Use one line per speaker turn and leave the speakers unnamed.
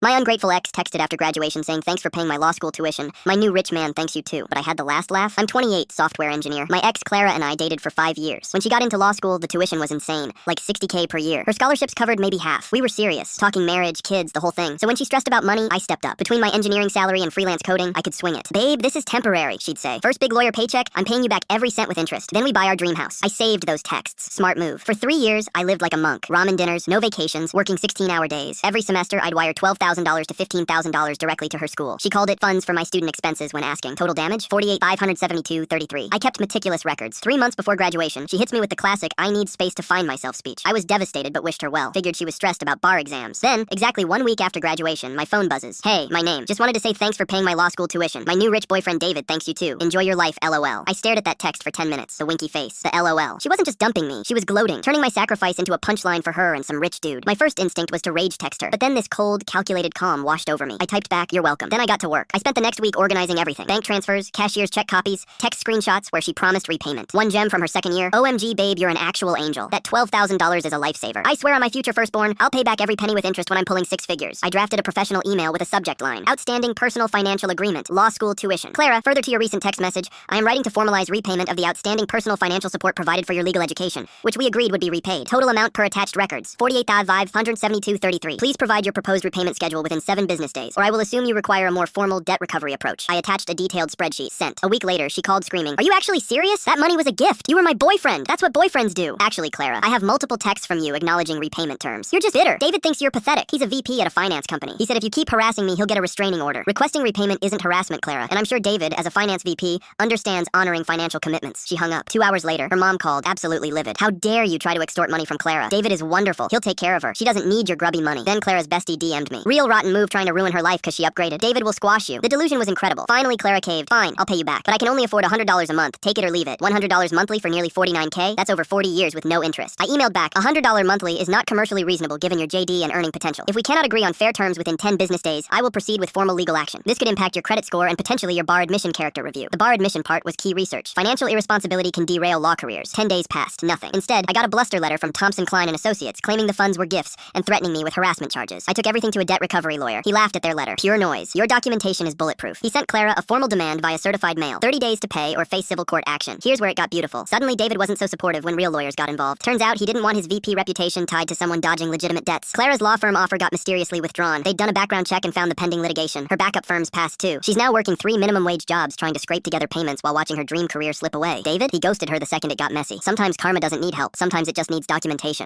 My ungrateful ex texted after graduation saying thanks for paying my law school tuition. My new rich man thanks you too. But I had the last laugh. I'm 28, software engineer. My ex Clara and I dated for 5 years. When she got into law school, the tuition was insane, like $60K per year. Her scholarships covered maybe half. We were serious, talking marriage, kids, the whole thing. So when she stressed about money, I stepped up. Between my engineering salary and freelance coding, I could swing it. Babe, this is temporary, she'd say. First big lawyer paycheck, I'm paying you back every cent with interest. Then we buy our dream house. I saved those texts. Smart move. For 3 years, I lived like a monk. Ramen dinners, no vacations, working 16-hour days. Every semester, I'd wire $12,000 to $15,000 directly to her school. She called it funds for my student expenses when asking. Total damage? $48,572.33. I kept meticulous records. 3 months before graduation, she hits me with the classic "I need space to find myself" speech. I was devastated but wished her well. Figured she was stressed about bar exams. Then, exactly 1 week after graduation, my phone buzzes. Hey, my name. Just wanted to say thanks for paying my law school tuition. My new rich boyfriend David thanks you too. Enjoy your life, LOL. I stared at that text for 10 minutes. The winky face. The LOL. She wasn't just dumping me. She was gloating, turning my sacrifice into a punchline for her and some rich dude. My first instinct was to rage text her. But then this cold, calculated calm washed over me. I typed back, "You're welcome." Then I got to work. I spent the next week organizing everything. Bank transfers, cashier's check copies, text screenshots where she promised repayment. One gem from her second year. OMG, babe, you're an actual angel. That $12,000 is a lifesaver. I swear on my future firstborn, I'll pay back every penny with interest when I'm pulling 6 figures. I drafted a professional email with a subject line. Outstanding personal financial agreement. Law school tuition. Clara, further to your recent text message, I am writing to formalize repayment of the outstanding personal financial support provided for your legal education, which we agreed would be repaid. Total amount per attached records. $48,572.33. Please provide your proposed repayment schedule within 7 business days, or I will assume you require a more formal debt recovery approach. I attached a detailed spreadsheet. Sent. A week later, she called screaming, "Are you actually serious? That money was a gift. You were my boyfriend. That's what boyfriends do." Actually, Clara, I have multiple texts from you acknowledging repayment terms. You're just bitter. David thinks you're pathetic. He's a VP at a finance company. He said if you keep harassing me, he'll get a restraining order. Requesting repayment isn't harassment, Clara, and I'm sure David, as a finance VP, understands honoring financial commitments. She hung up. 2 hours later, her mom called, absolutely livid. "How dare you try to extort money from Clara? David is wonderful. He'll take care of her. She doesn't need your grubby money." Then Clara's bestie DM'd me. "Real rotten move trying to ruin her life because she upgraded. David will squash you." The delusion was incredible. Finally, Clara caved. "Fine, I'll pay you back. But I can only afford $100 a month. Take it or leave it. $100 monthly for nearly 49K? That's over 40 years with no interest." I emailed back, $100 monthly is not commercially reasonable given your JD and earning potential. If we cannot agree on fair terms within 10 business days, I will proceed with formal legal action. This could impact your credit score and potentially your bar admission character review. The bar admission part was key research. Financial irresponsibility can derail law careers. 10 days passed. Nothing. Instead, I got a bluster letter from Thompson Klein and Associates claiming the funds were gifts and threatening me with harassment charges. I took everything to a debt recovery lawyer. He laughed at their letter. "Pure noise. Your documentation is bulletproof." He sent Clara a formal demand via certified mail. 30 days to pay or face civil court action. Here's where it got beautiful. Suddenly, David wasn't so supportive when real lawyers got involved. Turns out he didn't want his VP reputation tied to someone dodging legitimate debts. Clara's law firm offer got mysteriously withdrawn. They'd done a background check and found the pending litigation. Her backup firms passed too. She's now working 3 minimum wage jobs trying to scrape together payments while watching her dream career slip away. David? He ghosted her the second it got messy. Sometimes karma doesn't need help. Sometimes it just needs documentation.